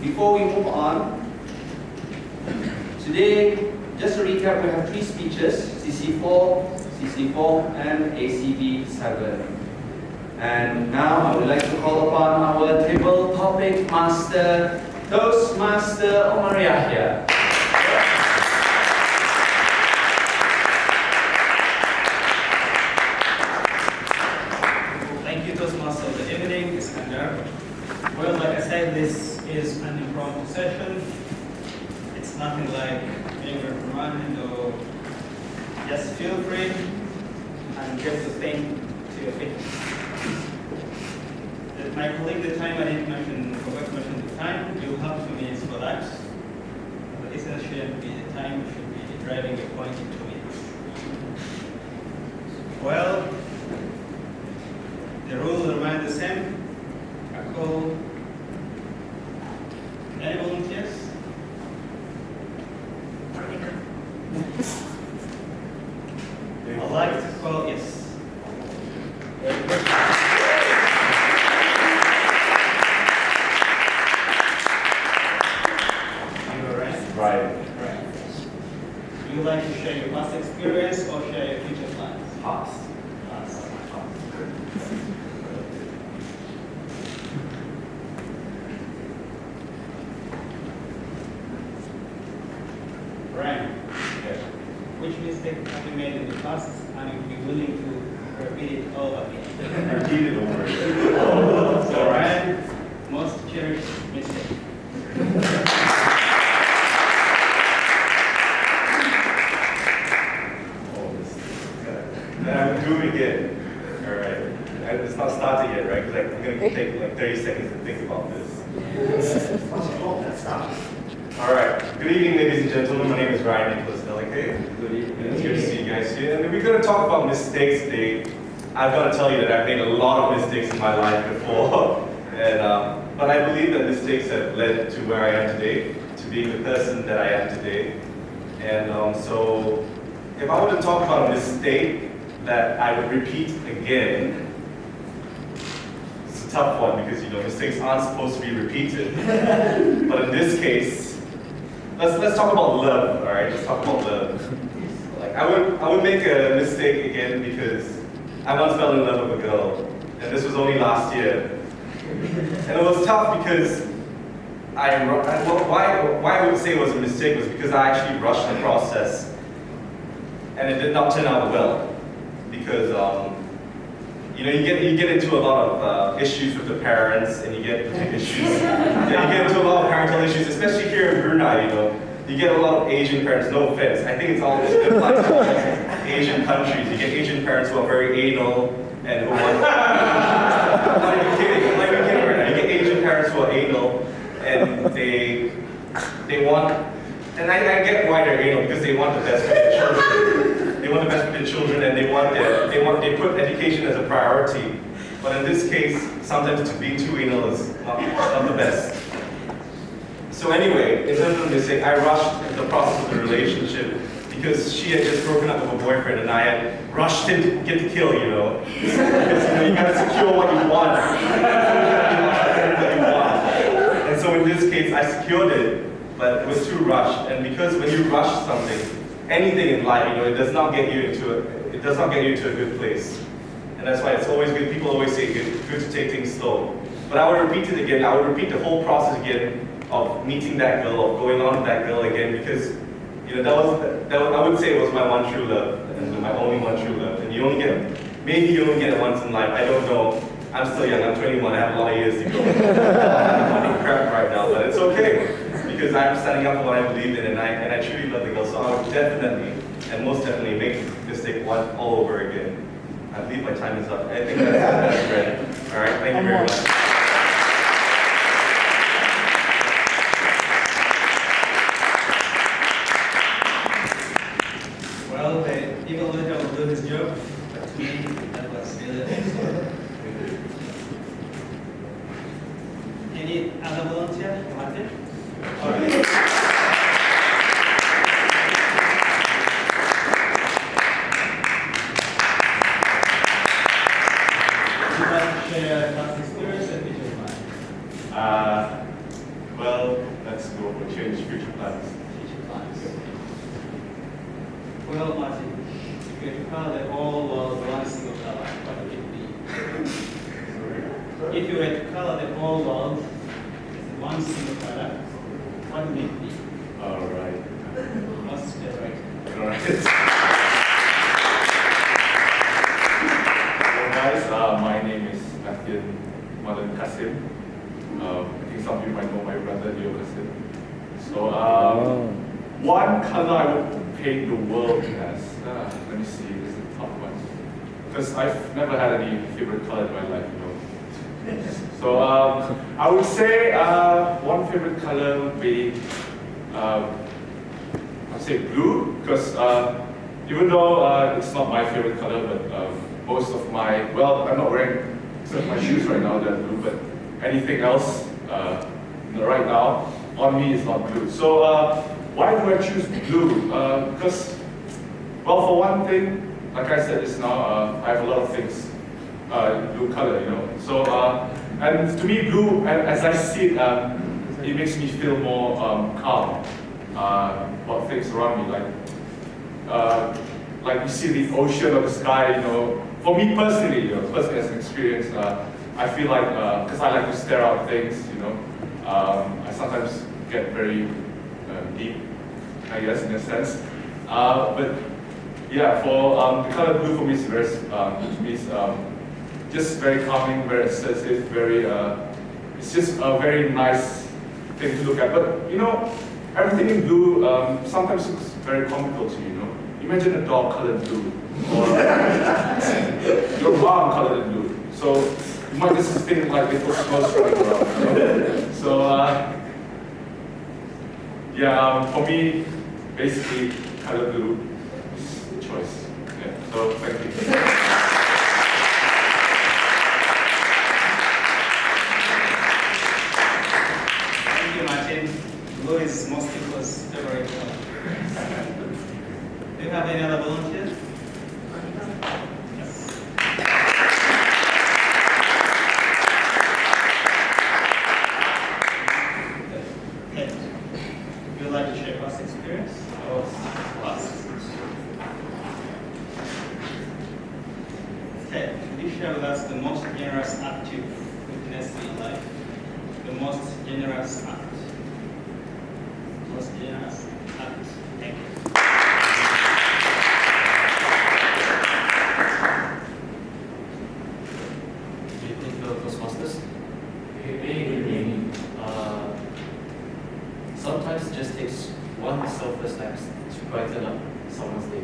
before we move on, today, just to recap, we have 3 speeches, CC4, CC4, and ACB7. And now I would like to call upon our table topic master, Toastmaster Omar Yahya. Thank you, Toastmaster of the evening, Iskander. Well, like I said, this is an impromptu session. It's nothing like being reprimanded or just feel free and get the thing to your feet. My colleague, the time I didn't forgot to mention the time, you'll have 2 minutes for that. But this shouldn't be the time, it should be driving your point in 2 minutes. Well, the rules remain the same. I call any volunteers? I'd like to call, yes. Right. Do you like to share your past experience or share your future plans? Past. Brian, which mistake have you made in the past and you'd be willing to repeat it all again? Repeat it over. So Brian, most cherished mistake. I'm doing it. All right. It's not starting yet, right? Because I'm going to take like 30 seconds to think about this. All right. Good evening, ladies and gentlemen. My name is Ryan Nicholas Delicate. Good evening. It's good to see you guys here. And we're going to talk about mistakes today. I've got to tell you that I've made a lot of mistakes in my life before. But I believe that mistakes have led to where I am today, to being the person that I am today. And so if I were to talk about a mistake that I would repeat again, it's a tough one because mistakes aren't supposed to be repeated. But in this case, let's talk about love. All right, let's talk about love. Like I would make a mistake again because I once fell in love with a girl, and this was only last year. And it was tough because why I would say it was a mistake was because I actually rushed the process, and it did not turn out well. Because you get into a lot of issues with the parents, and you get issues. You get into a lot of parental issues, especially here in Brunei. You get a lot of Asian parents. No offense, I think it's all this applies to Asian countries. You get Asian parents who are very anal and who want. I'm not even kidding. Right now. You get Asian parents who are anal, and they want. And I get why they're anal because they want the best for their children. They want the best for their children, and they put education as a priority. But in this case, sometimes to be too anal is not the best. So anyway, in terms of the mistake, I rushed the process of the relationship because she had just broken up with a boyfriend, and I had rushed in to get the kill. Because you gotta secure what you want. And so in this case, I secured it, but it was too rushed. And because when you rush something, anything in life, it does not get you into a good place. And that's why it's always good. People always say good to take things slow. But I would repeat it again. I would repeat the whole process again of meeting that girl, of going on with that girl again, because that was I would say it was my one true love, and my only one true love. And maybe you only get it once in life. I don't know. I'm still young. I'm 21. I have a lot of years to go. I'm crap right now, but it's okay. Because I'm standing up for what I believe in, and I truly love the girl. So I would definitely, and most definitely, make this mistake all over again. I believe my time is up. I think that's ready. All right, thank you very much. Well, the evil leader will do his job, but to me, that was really awesome. Any other volunteer? Martin? All right. Would you like to share past experience and future plans? Well, let's go for change future plans. Future plans. Well, Martin, if you had to color the whole world one single color, what would it be? If you had to color the whole world with one single color, what would it be? All right. What's the right? All right. Well, guys, my name is Bastian Madan Kasim. I think some of you might know my brother Leo Kasim. So, one color I would paint the world as. Let me see. This is a tough one because I've never had any favorite color in my life, you know. So, I would say one favorite color would be. I'd say blue because even though it's not my favorite color, but most of my, well, I'm not wearing some of my shoes right now that are blue, but anything else right now on me is not blue. So why do I choose blue? Because, well, for one thing, like I said just now, I have a lot of things in blue color, you know. So, and to me, blue, as I see it, it makes me feel more calm about things around me. Like you see the ocean or the sky, you know. For me personally, you know, personally as an experience, I feel like, because I like to stare out things, you know, I sometimes get very deep, I guess, in a sense. But yeah, for the color blue for me is very, just very calming, very sensitive, very, it's just a very nice thing to look at. But you know, everything in blue sometimes looks very comical to you, you know. Imagine a dog colored blue, or your mom colored in blue. So you might just think like little smells running around, you know? So yeah, for me, basically, color blue is the choice. Yeah. So thank you. Blue is most people's favorite color. Do you have any other volunteers? Yes. Okay. Would you like to share past experience or past? Okay. Could you share with us the most generous act you've witnessed in your life? The most generous act. Yes. Thank you. Good evening, fellow Toastmasters. Good evening. Sometimes it just takes one selfless act to brighten up someone's day.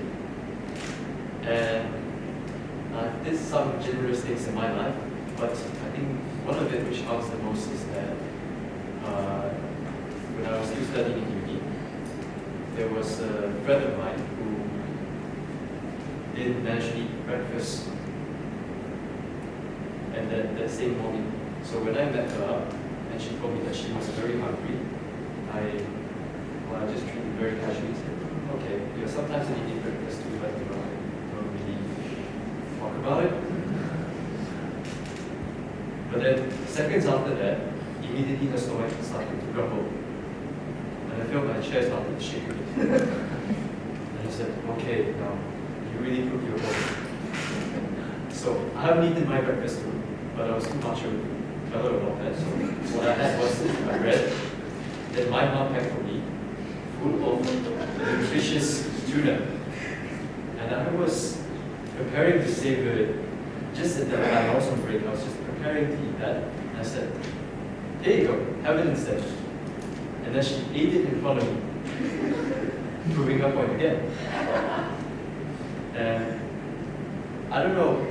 And I did some generous things in my life, but I think one of it which counts the most is that when I was still studying in uni, there was a friend of mine who didn't manage to eat breakfast and that same morning. So when I met her up and she told me that she was very hungry, I just treated her very casually and said, okay, you know, sometimes I need breakfast too, but you know, I don't really talk about it. But then seconds after that, immediately her stomach started to grumble. And I felt my chair started to shake a bit. And I said, okay, now, you really cook your own. So I haven't eaten my breakfast too, but I was too macho to tell her about that. So what I had was a bread that my mom packed for me, full of nutritious tuna. And I was preparing to savor it just at that time. I was on break. I was just preparing to eat that. And I said, here you go, have it instead. And then she ate it in front of me, proving her point again. And I don't know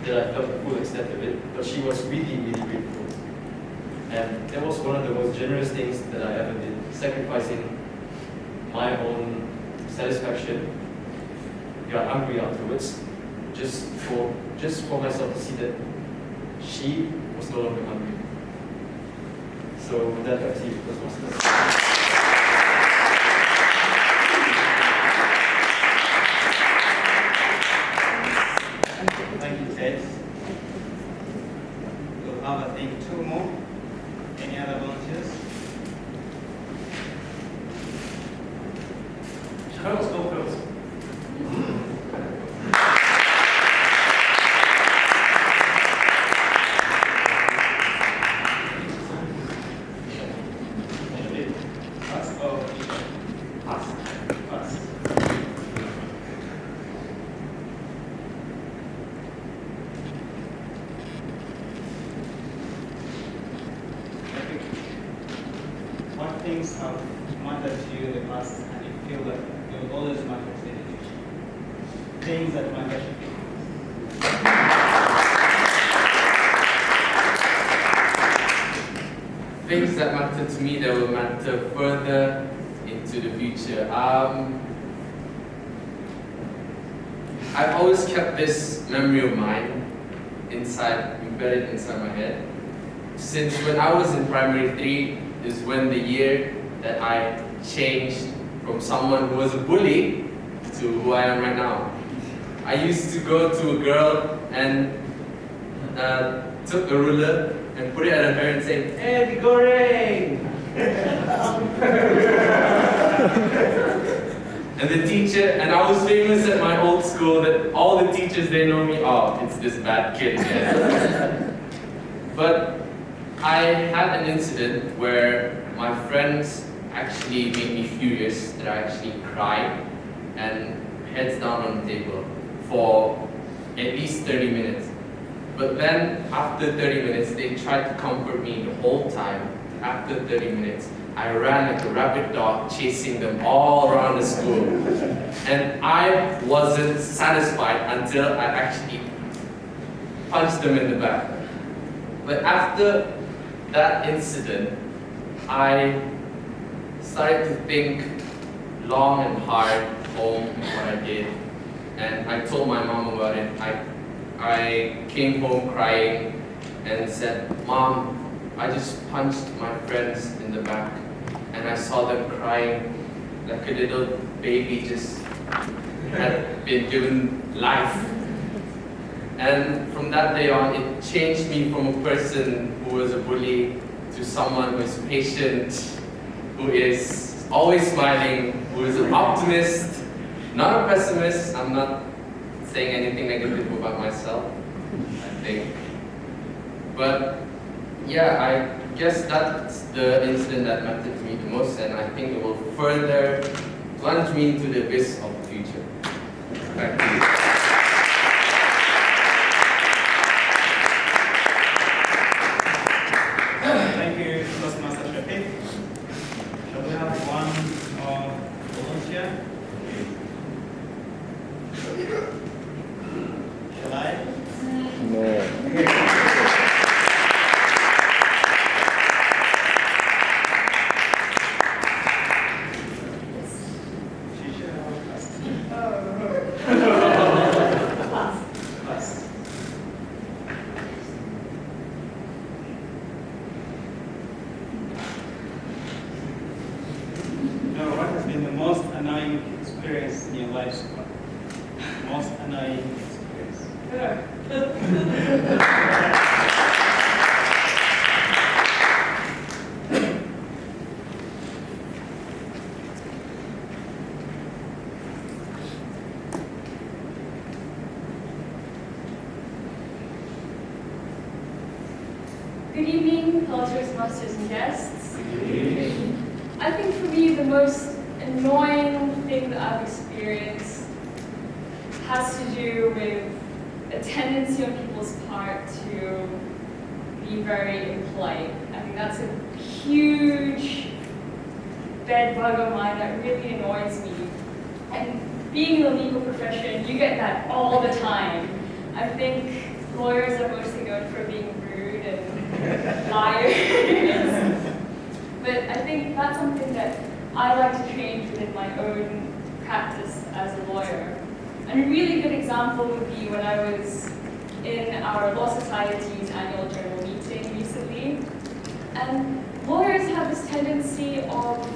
that I felt the full extent of it, but she was really, really grateful. And that was one of the most generous things that I ever did, sacrificing my own satisfaction, got hungry afterwards, just for myself to see that she was no longer hungry. So with that, back to you, Toastmasters. Thank you, Ted. We'll have, I think, two more. Any other things have mattered to you in the past and you feel that they will always matter to you in the future? Things that matter to you. Things that matter to me that will matter further into the future. I've always kept this memory of mine embedded inside my head. Since when I was in primary 3 is when the year that I changed from someone who was a bully to who I am right now. I used to go to a girl and took a ruler and put it at her hair and say, "Hey, goreng!" And the teacher, and I was famous at my old school that all the teachers, they know me, oh, it's this bad kid. Yeah. But I had an incident where my friends actually made me furious that I actually cried and heads down on the table for at least 30 minutes. But then after 30 minutes, they tried to comfort me the whole time. After 30 minutes, I ran like a rabid dog, chasing them all around the school. And I wasn't satisfied until I actually punched them in the back. But after that incident, I started to think long and hard home what I did. And I told my mom about it. I came home crying and said, "Mom, I just punched my friends in the back and I saw them crying like a little baby just had been given life." And from that day on, it changed me from a person who was a bully to someone who is patient, who is always smiling, who is an optimist, not a pessimist. I'm not saying anything negative about myself, I think. But yeah, I guess that's the incident that mattered to me the most, and I think it will further plunge me into the abyss of the future. Back to you. Thank you, Toastmaster Shafiq. Shall we have one volunteer? Shall I? She should have Pass. Now, what has been the most annoying experience in your life so far? Most annoying experience. Good evening, fellow Toastmasters and guests. I think for me the most annoying thing that I've experienced has to do with a tendency on people's part to be very impolite. I think that's a huge bed bug of mine that really annoys me. And being in the legal profession, you get that all the time. I think lawyers are mostly known for being rude and liars. But I think that's something that I like to change within my own practice as a lawyer. And a really good example would be when I was in our Law Society's annual general meeting recently. And lawyers have this tendency of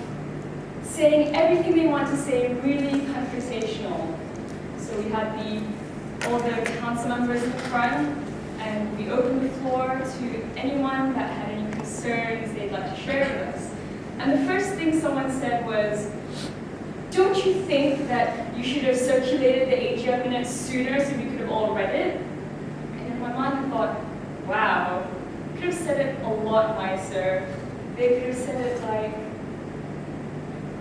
saying everything they want to say really conversational. So we had all the council members in front, and we opened the floor to anyone that had any concerns they'd like to share with us. And the first thing someone said was, "Don't you think that you should have circulated the AGM minutes sooner so we could have all read it?" And in my mind I thought, wow, could have said it a lot nicer. They could have said it like,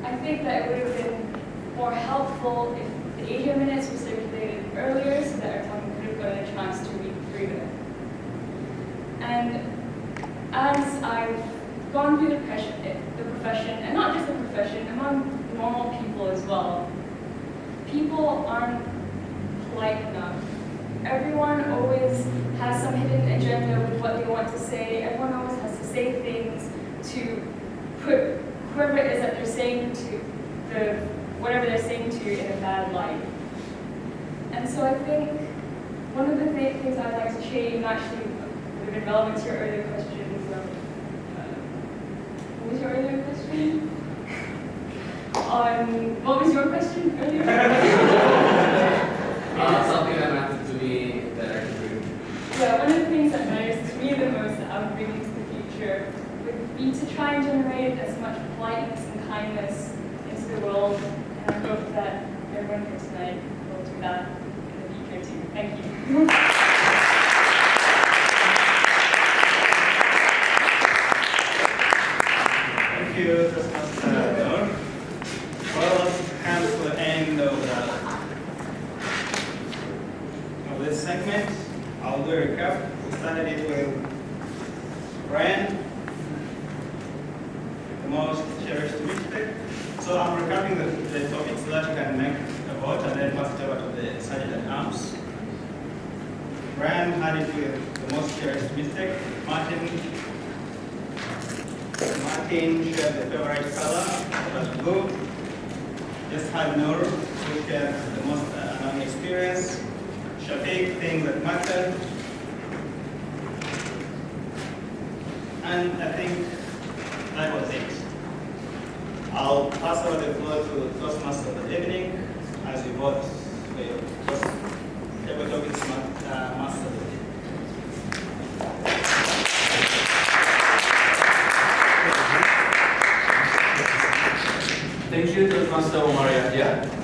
I think that it would have been more helpful if the AGM minutes were circulated earlier so that our tongue could have gotten a chance to read through them. And as I've gone through the profession, and not just the profession, among normal people as well, people aren't polite enough. Everyone always has some hidden agenda with what they want to say. Everyone always has to say things to put whoever it is that they're saying to, whatever they're saying to in a bad light. And so I think one of the things I'd like to change, actually would have been relevant to your earlier question, what was your earlier question? What was your question earlier? Something that matters to me that I can bring. Yeah, one of the things that matters to me the most that I would bring into the future would be to try and generate as much politeness and kindness into the world, and I hope that everyone here tonight will do that in the future too. Thank you. Thank you, Toastmaster Noor. Well, let's come to the end of this segment. I'll do a recap. We started it with Brian, the most cherished mistake. So I'm recapping the topic so that you can make a vote and then pass it over to the Sergeant at Arms. Brian had it with the most cherished mistake. Martin shared the favorite color, that was blue. Just had Noor, who shared the most annoying experience. Shafiq, things that mattered. And I think that was it. I'll pass over the floor to Toastmaster of the evening as we vote for your table topics master of the evening. Thank you, Toastmaster Omar Yahya.